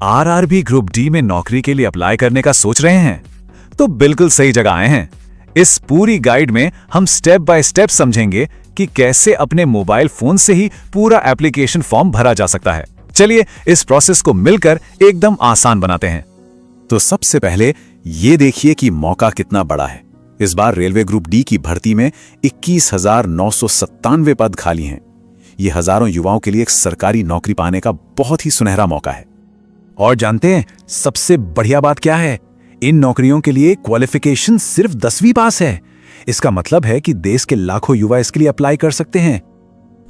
RRB group D में नौकरी के लिए अप्लाई करने का सोच रहे हैं तो बिल्कुल सही जगह आए हैं। इस पूरी गाइड में हम स्टेप बाय स्टेप समझेंगे कि कैसे अपने मोबाइल फोन से ही पूरा एप्लीकेशन फॉर्म भरा जा सकता है। चलिए इस प्रोसेस को मिलकर एकदम आसान बनाते हैं। तो सबसे पहले ये देखिए कि मौका कितना बड़ा है। इस बार रेलवे ग्रुप डी की भर्ती में 21,997 पद खाली हैं। ये हजारों युवाओं के लिए एक सरकारी नौकरी पाने का बहुत ही सुनहरा मौका है। और जानते हैं सबसे बढ़िया बात क्या है? इन नौकरियों के लिए क्वालिफिकेशन सिर्फ 10वीं पास है। इसका मतलब है कि देश के लाखों युवा इसके लिए अप्लाई कर सकते हैं।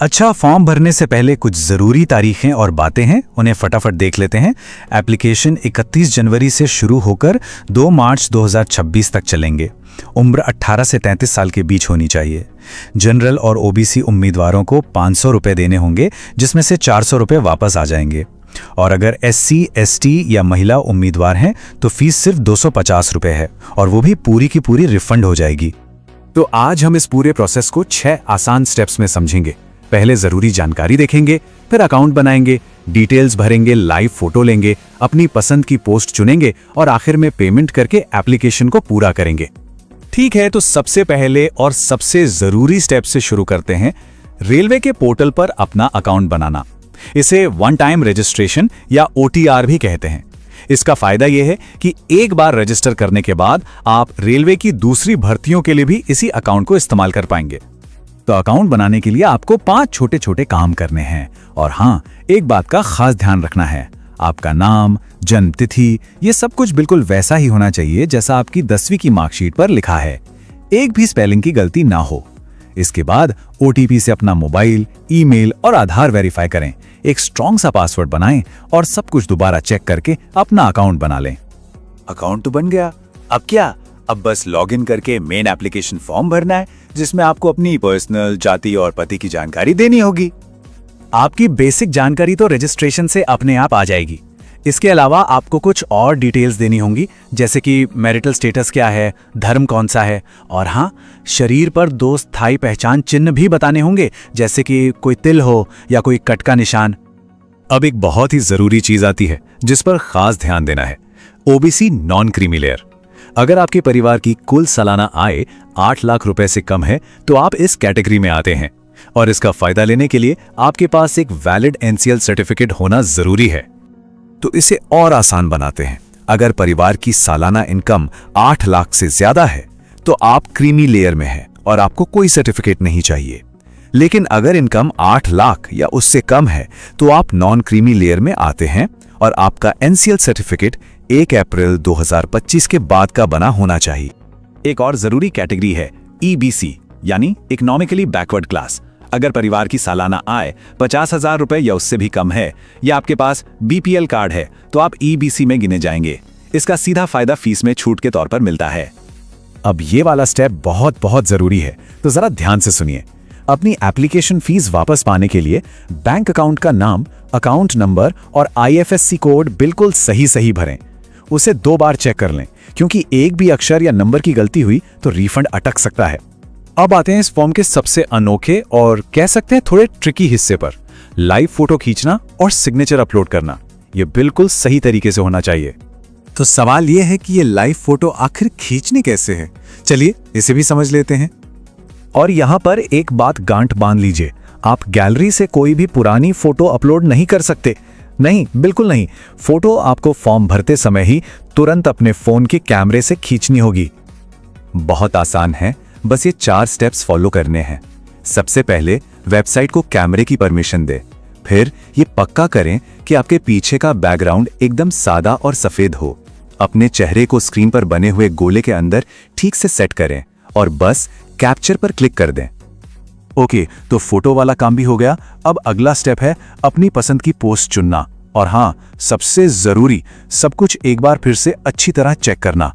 अच्छा, फॉर्म भरने से पहले कुछ जरूरी तारीखें और बातें हैं, उन्हें फटाफट देख लेते हैं। एप्लीकेशन 31 जनवरी से शुरू होकर 2 मार्च 2026 तक चलेंगे। उम्र 18 से 33 साल के बीच होनी चाहिए। जनरल और ओबीसी उम्मीदवारों को 500 रुपए देने होंगे, जिसमें से 400 रुपए वापस आ जाएंगे। और अगर SC, ST या महिला उम्मीदवार हैं तो फीस सिर्फ 250 रुपए है, और वो भी पूरी की पूरी रिफंड हो जाएगी। तो आज हम इस पूरे प्रोसेस को 6 आसान स्टेप्स में समझेंगे। पहले जरूरी जानकारी देखेंगे, फिर अकाउंट बनाएंगे, डिटेल्स भरेंगे, लाइव फोटो लेंगे, अपनी पसंद की पोस्ट चुनेंगे और आखिर में पेमेंट करके एप्लीकेशन को पूरा करेंगे। ठीक है, तो सबसे पहले और सबसे जरूरी स्टेप से शुरू करते हैं। रेलवे के पोर्टल पर अपना अकाउंट बनाना। इसे वन टाइम रजिस्ट्रेशन या OTR भी कहते हैं। इसका फायदा यह है कि एक बार रजिस्टर करने के बाद आप रेलवे की दूसरी भर्तियों के लिए भी इसी अकाउंट को इस्तेमाल कर पाएंगे। तो अकाउंट बनाने के लिए आपको 5 छोटे छोटे काम करने हैं। और हाँ, एक बात का खास ध्यान रखना है, आपका नाम, जन्म तिथि, ये सब कुछ बिल्कुल वैसा ही होना चाहिए जैसा आपकी 10वीं की मार्कशीट पर लिखा है। एक भी स्पेलिंग की गलती ना हो। इसके बाद OTP से अपना मोबाइल, ईमेल और आधार वेरीफाई करें। एक स्ट्रॉन्ग सा पासवर्ड बनाएं और सब कुछ दोबारा चेक करके अपना अकाउंट बना लें। अकाउंट तो बन गया, अब क्या? अब बस लॉगिन करके मेन एप्लीकेशन फॉर्म भरना है, जिसमें आपको अपनी पर्सनल, जाति और पति की जानकारी देनी होगी। आपकी बेसिक जानकारी तो रजिस्ट्रेशन से अपने आप आ जाएगी। इसके अलावा आपको कुछ और डिटेल्स देनी होंगी, जैसे कि मैरिटल स्टेटस क्या है, धर्म कौन सा है, और हाँ, शरीर पर 2 स्थायी पहचान चिन्ह भी बताने होंगे, जैसे कि कोई तिल हो या कोई कट का निशान। अब एक बहुत ही जरूरी चीज आती है जिस पर खास ध्यान देना है, OBC नॉन क्रीमी लेयर। अगर आपके परिवार की कुल सालाना आय 8 लाख रुपए से कम है तो आप इस कैटेगरी में आते हैं, और इसका फायदा लेने के लिए आपके पास एक वैलिड NCL सर्टिफिकेट होना जरूरी है। तो इसे और आसान बनाते हैं। अगर परिवार की सालाना इनकम 8 लाख से ज्यादा है तो आप क्रीमी लेयर में हैं और आपको कोई सर्टिफिकेट नहीं चाहिए। लेकिन अगर इनकम 8 लाख या उससे कम है तो आप नॉन क्रीमी लेयर में आते हैं, और आपका NCL सर्टिफिकेट 1 अप्रैल 2025 के बाद का बना होना चाहिए। एक और जरूरी कैटेगरी है EBC, यानी इकोनॉमिकली बैकवर्ड क्लास। अगर परिवार की सालाना आय 50,000 रुपए या उससे भी कम है, या आपके पास BPL कार्ड है, तो आप EBC में गिने जाएंगे। इसका सीधा फायदा फीस में छूट के तौर पर मिलता है। अब ये वाला स्टेप बहुत बहुत जरूरी है, तो जरा ध्यान से सुनिए। अपनी एप्लीकेशन फीस वापस पाने के लिए बैंक अकाउंट का नाम, अकाउंट नंबर और IFSC कोड बिल्कुल सही भरें। उसे 2 बार चेक कर लें, क्योंकि एक भी अक्षर या नंबर की गलती हुई तो रिफंड अटक सकता है। अब आते हैं इस फॉर्म के सबसे अनोखे और कह सकते हैं थोड़े ट्रिकी हिस्से पर, लाइव फोटो खींचना और सिग्नेचर अपलोड करना। ये बिल्कुल सही तरीके से होना चाहिए। तो सवाल यह है कि ये लाइव फोटो आखिर खींचने कैसे है? चलिए इसे भी समझ लेते हैं। और यहाँ पर एक बात गांठ बांध लीजिए, आप गैलरी से कोई भी पुरानी फोटो अपलोड नहीं कर सकते। नहीं, बिल्कुल नहीं। फोटो आपको फॉर्म भरते समय ही तुरंत अपने फोन के कैमरे से खींचनी होगी। बहुत आसान है, बस ये 4 स्टेप्स फॉलो करने हैं। सबसे पहले वेबसाइट को कैमरे की परमिशन दें। फिर ये पक्का करें कि आपके पीछे का बैकग्राउंड एकदम सादा और सफेद हो। अपने चेहरे को स्क्रीन पर बने हुए गोले के अंदर ठीक से सेट करें और बस कैप्चर पर क्लिक कर दें। ओके, तो फोटो वाला काम भी हो गया। अब अगला स्टेप है अपनी पसंद की पोस्ट चुनना। और हाँ, सबसे जरूरी, सब कुछ एक बार फिर से अच्छी तरह चेक करना।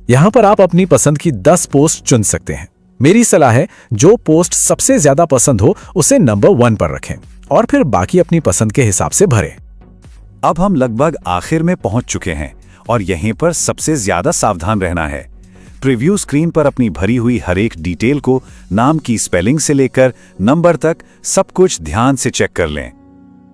यहां पर आप अपनी पसंद की 10 पोस्ट चुन सकते हैं। मेरी सलाह है, जो पोस्ट सबसे ज्यादा पसंद हो उसे नंबर 1 पर रखें, और फिर बाकी अपनी पसंद के हिसाब से भरें। अब हम लगभग आखिर में पहुंच चुके हैं, और यहीं पर सबसे ज्यादा सावधान रहना है। प्रीव्यू स्क्रीन पर अपनी भरी हुई हर एक डिटेल को, नाम की स्पेलिंग से लेकर नंबर तक, सब कुछ ध्यान से चेक कर लें।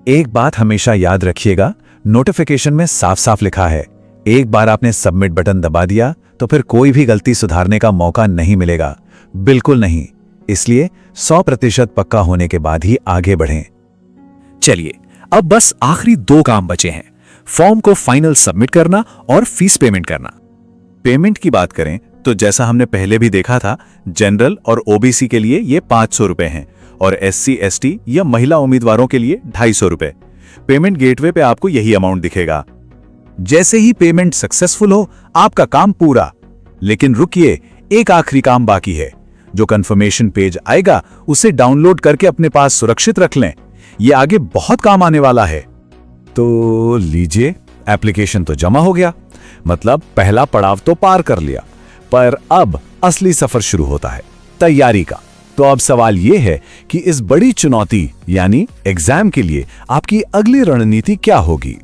एक बात हमेशा याद रखिएगा, नोटिफिकेशन में साफ साफ लिखा है, एक बार आपने सबमिट बटन दबा दिया तो फिर कोई भी गलती सुधारने का मौका नहीं मिलेगा, बिल्कुल नहीं। इसलिए 100% पक्का होने के बाद ही आगे बढ़ें। चलिए, अब बस आखिरी 2 काम बचे हैं, फॉर्म को फाइनल सबमिट करना और फीस पेमेंट करना। पेमेंट की बात करें तो जैसा हमने पहले भी देखा था, जनरल और ओबीसी के लिए ये 500 रुपए हैं और SC ST या महिला उम्मीदवारों के लिए 250 रुपए। पेमेंट गेटवे पे आपको यही अमाउंट दिखेगा। जैसे ही पेमेंट सक्सेसफुल हो, आपका काम पूरा। लेकिन रुकिए, एक आखिरी काम बाकी है। जो कंफर्मेशन पेज आएगा उसे डाउनलोड करके अपने पास सुरक्षित रख लें, ये आगे बहुत काम आने वाला है। तो लीजिए, एप्लीकेशन तो जमा हो गया, मतलब पहला पड़ाव तो पार कर लिया। पर अब असली सफर शुरू होता है, तैयारी का। तो अब सवाल यह है कि इस बड़ी चुनौती यानी एग्जाम के लिए आपकी अगली रणनीति क्या होगी।